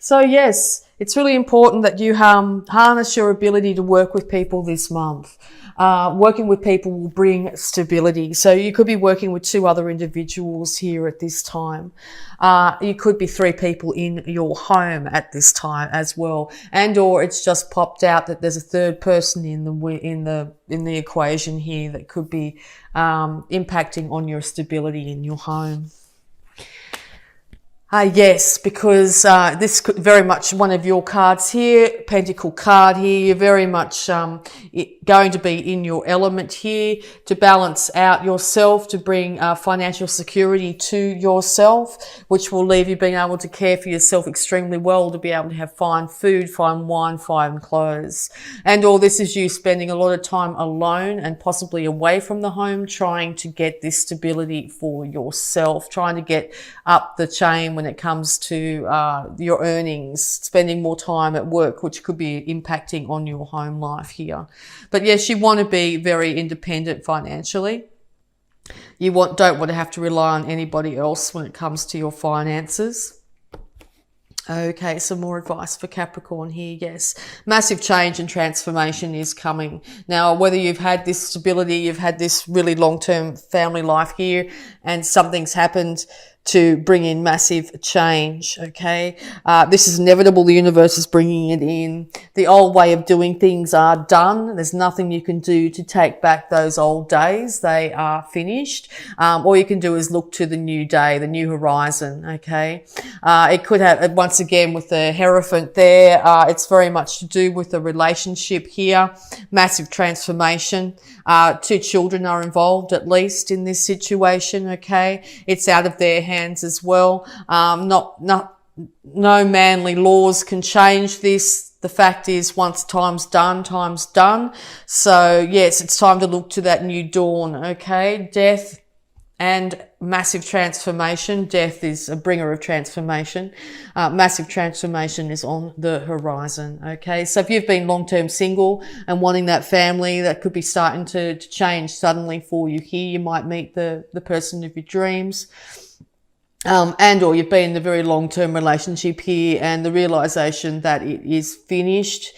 So yes, it's really important that you harness your ability to work with people this month. Working with people will bring stability. So you could be working with 2 other individuals here at this time. You could be 3 people in your home at this time as well. And or it's just popped out that there's a 3rd person in the equation here that could be impacting on your stability in your home. Yes, because this could very much one of your cards here, Pentacle card here. You're very much going to be in your element here to balance out yourself, to bring financial security to yourself, which will leave you being able to care for yourself extremely well, to be able to have fine food, fine wine, fine clothes. And all this is you spending a lot of time alone and possibly away from the home, trying to get this stability for yourself, trying to get up the chain when it comes to your earnings, spending more time at work, which could be impacting on your home life here. But yes, you want to be very independent financially. You don't want to have to rely on anybody else when it comes to your finances. Okay, some more advice for Capricorn here. Yes, massive change and transformation is coming. Now, whether you've had this stability, you've had this really long-term family life here, and something's happened to bring in massive change, okay? This is inevitable. The universe is bringing it in. The old way of doing things are done. There's nothing you can do to take back those old days. They are finished. All you can do is look to the new day, the new horizon, okay? It could have, once again, with the Hierophant there, it's very much to do with the relationship here. Massive transformation. 2 children are involved, at least, in this situation, okay? It's out of their hands as well. No manly laws can change this. The fact is, once time's done, time's done. So yes, it's time to look to that new dawn, okay? Death and massive transformation. Death is a bringer of transformation. Massive transformation is on the horizon, okay? So if you've been long-term single and wanting that family, that could be starting to change suddenly for you here. You might meet the person of your dreams. And or you've been in a very long-term relationship here, and the realization that it is finished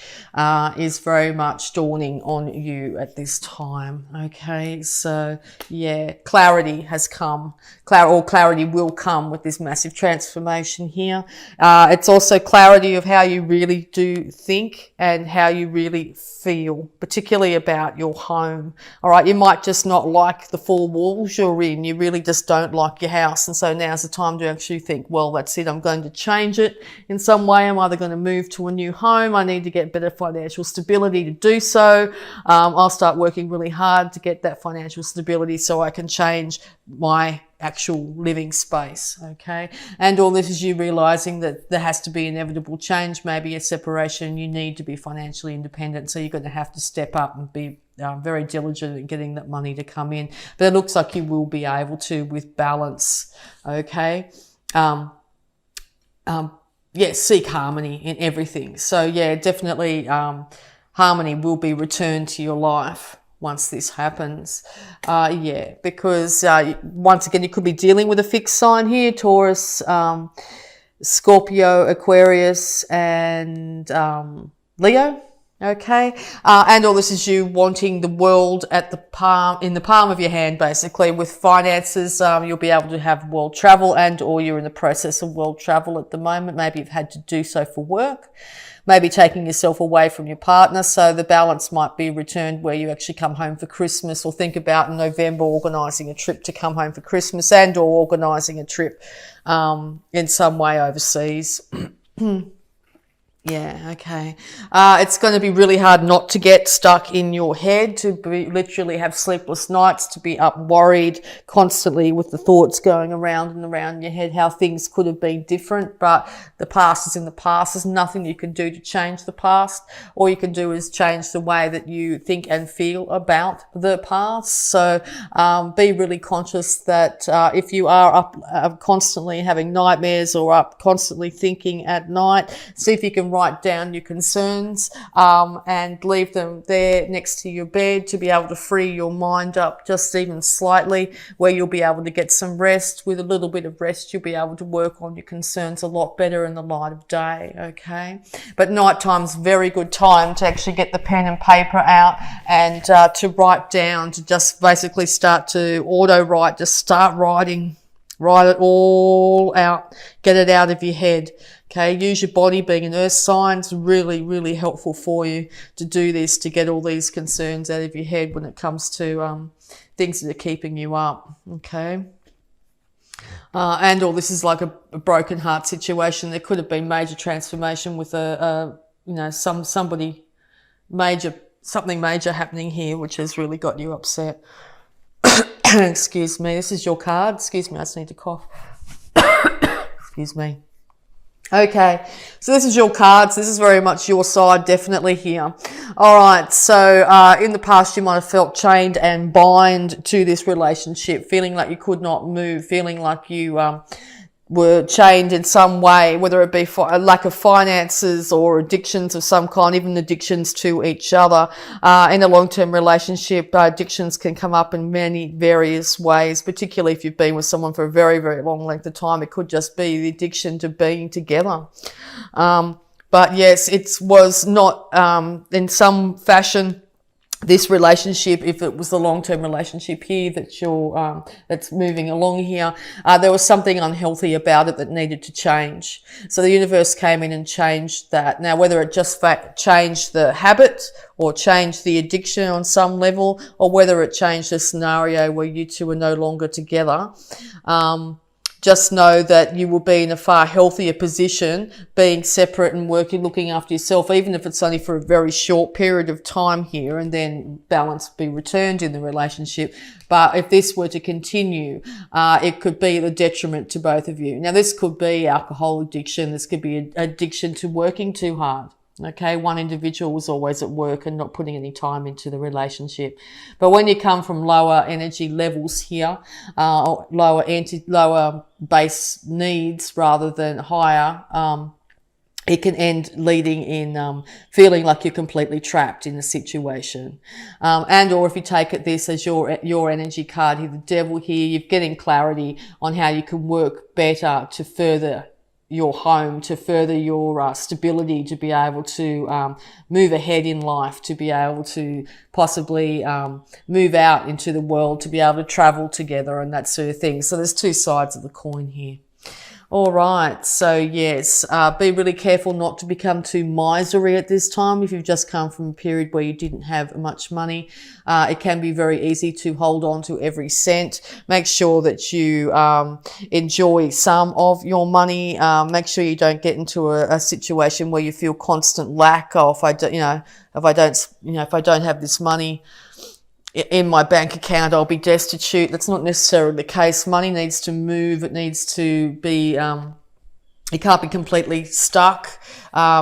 is very much dawning on you at this time. Okay, so yeah, clarity has come. Clarity will come with this massive transformation here. It's also clarity of how you really do think and how you really feel, particularly about your home. All right, you might just not like the 4 walls you're in. You really just don't like your house, and so now's the time to actually think, well, that's it. I'm going to change it in some way. I'm either going to move to a new home. I need to get better financial stability to do so. I'll start working really hard to get that financial stability so I can change my actual living space, okay? And all this is you realizing that there has to be inevitable change, maybe a separation. You need to be financially independent, so you're going to have to step up and be very diligent in getting that money to come in. But it looks like you will be able to with balance, okay? Yes, seek harmony in everything. So yeah, definitely harmony will be returned to your life once this happens. Yeah, because once again, you could be dealing with a fixed sign here, Taurus, Scorpio, Aquarius, and Leo. Okay, and all this is you wanting the world at in the palm of your hand, basically. With finances, you'll be able to have world travel, and or you're in the process of world travel at the moment. Maybe you've had to do so for work, maybe taking yourself away from your partner. So the balance might be returned where you actually come home for Christmas, or think about in November organising a trip to come home for Christmas, and or organising a trip in some way overseas. Yeah, okay. It's going to be really hard not to get stuck in your head, to literally have sleepless nights, to be up worried constantly with the thoughts going around and around your head, how things could have been different. But the past is in the past. There's nothing you can do to change the past. All you can do is change the way that you think and feel about the past. So be really conscious that if you are up constantly having nightmares or up constantly thinking at night, see if you can can write down your concerns and leave them there next to your bed to be able to free your mind up just even slightly, where you'll be able to get some rest. With a little bit of rest, you'll be able to work on your concerns a lot better in the light of day, okay? But nighttime's a very good time to actually get the pen and paper out and to write down, to just basically start to auto-write, just start writing. Write it all out. Get it out of your head. Okay. Use your body, being an earth sign, is really, really helpful for you to do this, to get all these concerns out of your head when it comes to things that are keeping you up. Okay. Or this is like a broken heart situation. There could have been major transformation with somebody major, something major happening here, which has really got you upset. Excuse me. This is your card. Excuse me. I just need to cough. Excuse me. Okay. So this is your cards. This is very much your side, definitely here. All right. So, in the past, you might have felt chained and bind to this relationship, feeling like you could not move, feeling like you, were chained in some way, whether it be for a lack of finances or addictions of some kind, even addictions to each other. In a long-term relationship, addictions can come up in many various ways, particularly if you've been with someone for a very, very long length of time. It could just be the addiction to being together. But yes, it was not, in some fashion, this relationship, if it was the long-term relationship here that you're, that's moving along here, there was something unhealthy about it that needed to change. So the universe came in and changed that. Now, whether it just changed the habit or changed the addiction on some level, or whether it changed the scenario where you two are no longer together, just know that you will be in a far healthier position, being separate and working, looking after yourself, even if it's only for a very short period of time here, and then balance be returned in the relationship. But if this were to continue, it could be the detriment to both of you. Now, this could be alcohol addiction. This could be addiction to working too hard. Okay, one individual was always at work and not putting any time into the relationship. But when you come from lower energy levels here, lower base needs rather than higher, it can end leading in feeling like you're completely trapped in a situation. Or if you take this as your energy card here, the devil here, you're getting clarity on how you can work better to further your home, to further your stability, to be able to move ahead in life, to be able to possibly move out into the world, to be able to travel together and that sort of thing. So there's two sides of the coin here. All right. So yes, be really careful not to become too miserly at this time. If you've just come from a period where you didn't have much money, it can be very easy to hold on to every cent. Make sure that you enjoy some of your money. Make sure you don't get into a situation where you feel constant lack. Oh, if I don't have this money in my bank account, I'll be destitute. That's not necessarily the case. Money needs to move. It needs to be, it can't be completely stuck,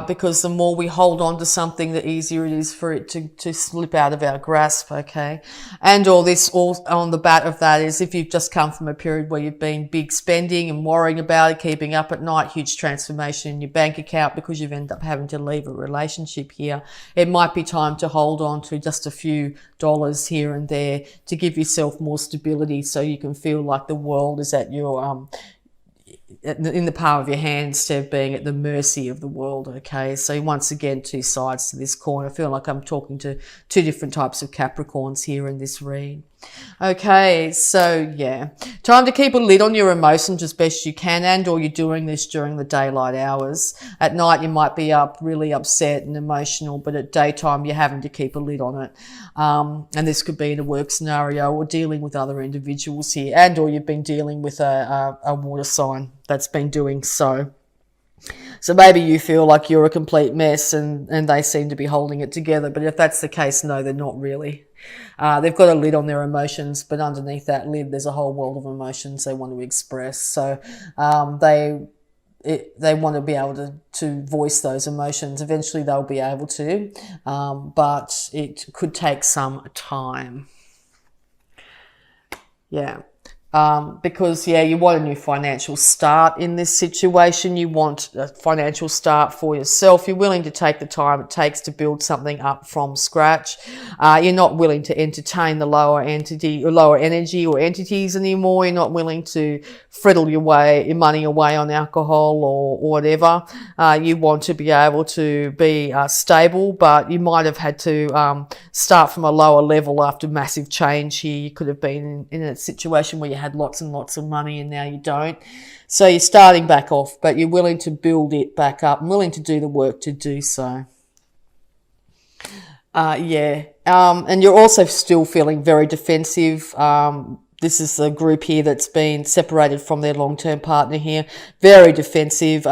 because the more we hold on to something, the easier it is for it to slip out of our grasp, okay? And all on the bat of that is if you've just come from a period where you've been big spending and worrying about it, keeping up at night, huge transformation in your bank account because you've ended up having to leave a relationship here, it might be time to hold on to just a few dollars here and there to give yourself more stability so you can feel like the world is at your, in the palm of your hand instead of being at the mercy of the world, okay? So once again, two sides to this coin. I feel like I'm talking to two different types of Capricorns here in this read. Okay, so yeah, time to keep a lid on your emotions as best you can, or you're doing this during the daylight hours. At night, you might be up really upset and emotional, but at daytime, you're having to keep a lid on it. And this could be in a work scenario or dealing with other individuals here, or you've been dealing with a water sign that's been doing so. So maybe you feel like you're a complete mess and they seem to be holding it together. But if that's the case, no, they're not really. They've got a lid on their emotions, but underneath that lid, there's a whole world of emotions they want to express. So they want to be able to voice those emotions. Eventually they'll be able to, but it could take some time. Yeah. Because you want a new financial start in this situation. You want a financial start for yourself. You're willing to take the time it takes to build something up from scratch. You're not willing to entertain the lower energy or entities anymore. You're not willing to friddle your money away on alcohol or whatever. You want to be able to be stable, but you might have had to start from a lower level after massive change here. You could have been in a situation where you had lots and lots of money and now you don't. So you're starting back off, but you're willing to build it back up and willing to do the work to do so. And you're also still feeling very defensive. This is a group here that's been separated from their long-term partner here. Very defensive,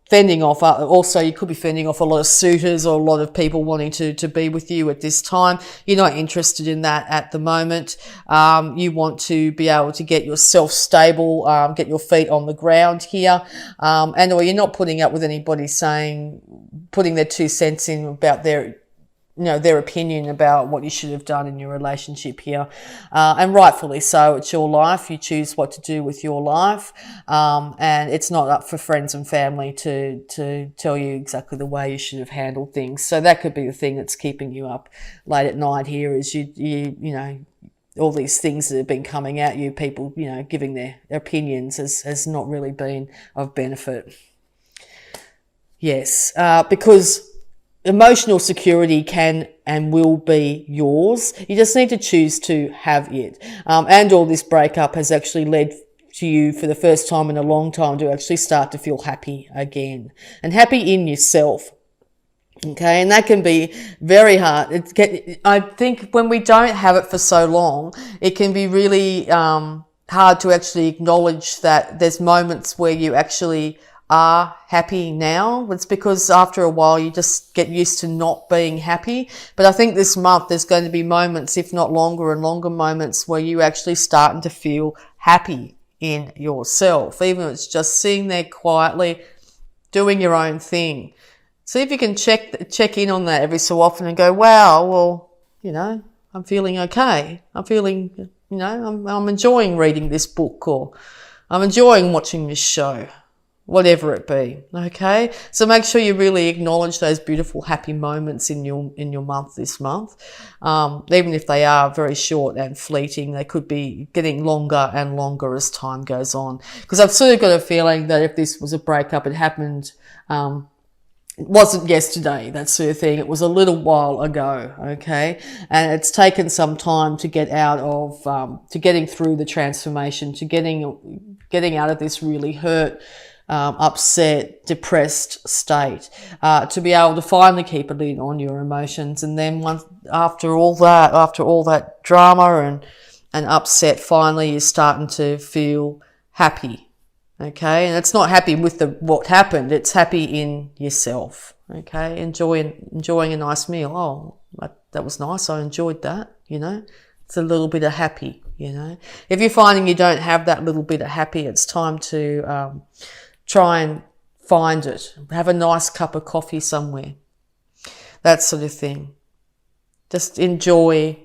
fending off. Also, you could be fending off a lot of suitors or a lot of people wanting to be with you at this time. You're not interested in that at the moment. You want to be able to get yourself stable, get your feet on the ground here. Or you're not putting up with anybody putting their 2 cents in about their opinion about what you should have done in your relationship here. And rightfully so, it's your life. You choose what to do with your life. And it's not up for friends and family to tell you exactly the way you should have handled things. So that could be the thing that's keeping you up late at night here, is all these things that have been coming at you, people, giving their opinions has not really been of benefit. Yes, because emotional security can and will be yours. You just need to choose to have it. And all this breakup has actually led to you for the first time in a long time to actually start to feel happy again, and happy in yourself. Okay, and that can be very hard. I think when we don't have it for so long, it can be really hard to actually acknowledge that there's moments where you actually are happy now. It's because after a while you just get used to not being happy. But I think this month there's going to be moments, if not longer and longer moments, where you actually starting to feel happy in yourself, even if it's just sitting there quietly doing your own thing. See if you can check in on that every so often and go, wow, well, I'm feeling okay. I'm feeling, I'm enjoying reading this book, or I'm enjoying watching this show. Whatever it be, okay? So make sure you really acknowledge those beautiful, happy moments in your month this month. Even if they are very short and fleeting, they could be getting longer and longer as time goes on. Because I've sort of got a feeling that if this was a breakup, it happened, it wasn't yesterday, that sort of thing. It was a little while ago, okay? And it's taken some time to get out of, to getting through the transformation, to getting out of this really hurt, upset, depressed state, to be able to finally keep a lid on your emotions. And then after all that drama and upset, finally you're starting to feel happy. Okay. And it's not happy with what happened. It's happy in yourself. Okay. Enjoying a nice meal. Oh, that was nice. I enjoyed that. It's a little bit of happy, If you're finding you don't have that little bit of happy, it's time to, try and find it. Have a nice cup of coffee somewhere. That sort of thing. Just enjoy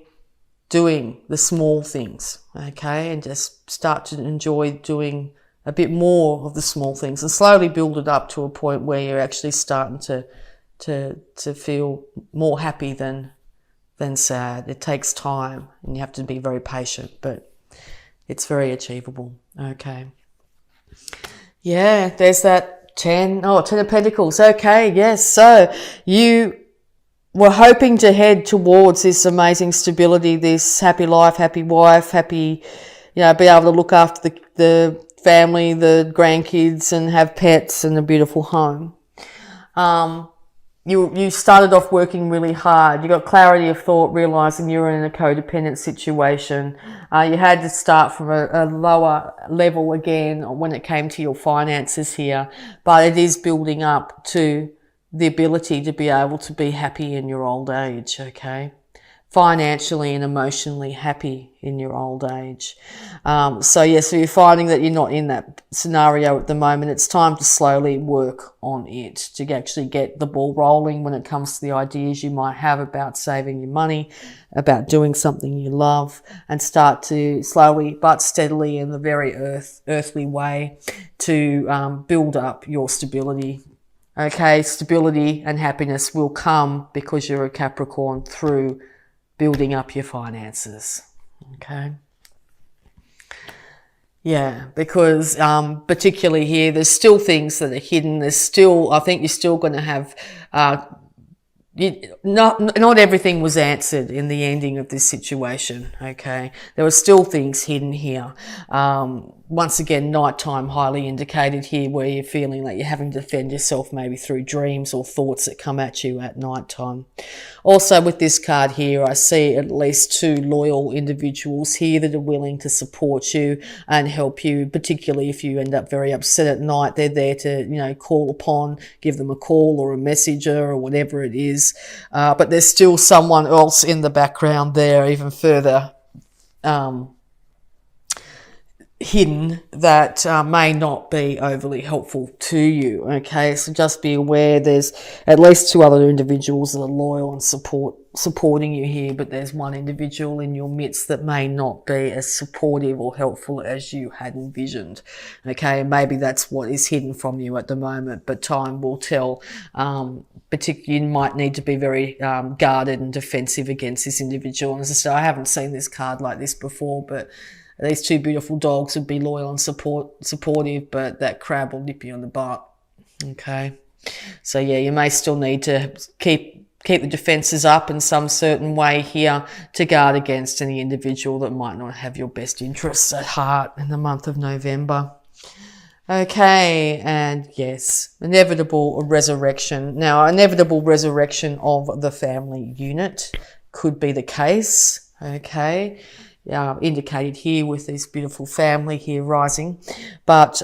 doing the small things, okay? And just start to enjoy doing a bit more of the small things and slowly build it up to a point where you're actually starting to feel more happy than sad. It takes time and you have to be very patient, but it's very achievable, okay? Yeah, there's that 10 of Pentacles. Okay, yes. So you were hoping to head towards this amazing stability, this happy life, happy wife, happy, be able to look after the family, the grandkids, and have pets and a beautiful home. You started off working really hard. You got clarity of thought, realizing you were in a codependent situation. You had to start from a lower level again when it came to your finances here, but it is building up to the ability to be able to be happy in your old age, okay? financially and emotionally happy in your old age. So you're finding that you're not in that scenario at the moment. It's time to slowly work on it, to actually get the ball rolling when it comes to the ideas you might have about saving your money, about doing something you love, and start to slowly but steadily, in the very earthly way, to build up your stability. Okay, stability and happiness will come, because you're a Capricorn, through building up your finances. Okay. Yeah, because particularly here, there's still things that are hidden. I think you're still going to have, not everything was answered in the ending of this situation. Okay, there were still things hidden here. Once again, nighttime highly indicated here, where you're feeling like you're having to defend yourself, maybe through dreams or thoughts that come at you at nighttime. Also, with this card here, I see at least 2 loyal individuals here that are willing to support you and help you, particularly if you end up very upset at night. They're there to, call upon, give them a call or a messenger or whatever it is. But there's still someone else in the background there, even further hidden, that may not be overly helpful to you. Okay, so just be aware there's at least 2 other individuals that are loyal and supporting you here, but there's one individual in your midst that may not be as supportive or helpful as you had envisioned. Okay, and maybe that's what is hidden from you at the moment, but time will tell. Particularly, you might need to be very guarded and defensive against this individual. And as I said, I haven't seen this card like this before, but these 2 beautiful dogs would be loyal and supportive, but that crab will nip you on the butt. Okay, so yeah, you may still need to keep the defences up in some certain way here to guard against any individual that might not have your best interests at heart in the month of November. Okay, and yes, inevitable resurrection. Now, inevitable resurrection of the family unit could be the case. Okay. Indicated here with this beautiful family here rising, but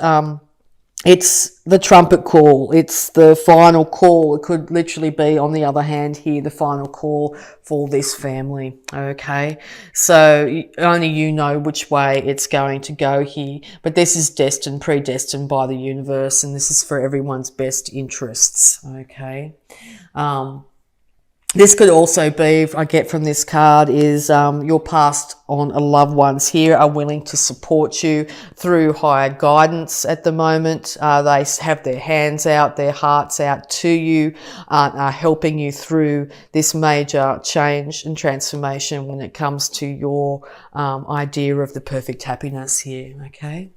it's the trumpet call. It's the final call. It could literally be, on the other hand here, the final call for this family. Okay, so only you know which way it's going to go here, but this is predestined by the universe, and this is for everyone's best interests. Okay. This could also be, I get from this card, is your past on loved ones here are willing to support you through higher guidance at the moment. They have their hands out, their hearts out to you, are helping you through this major change and transformation when it comes to your idea of the perfect happiness here, okay?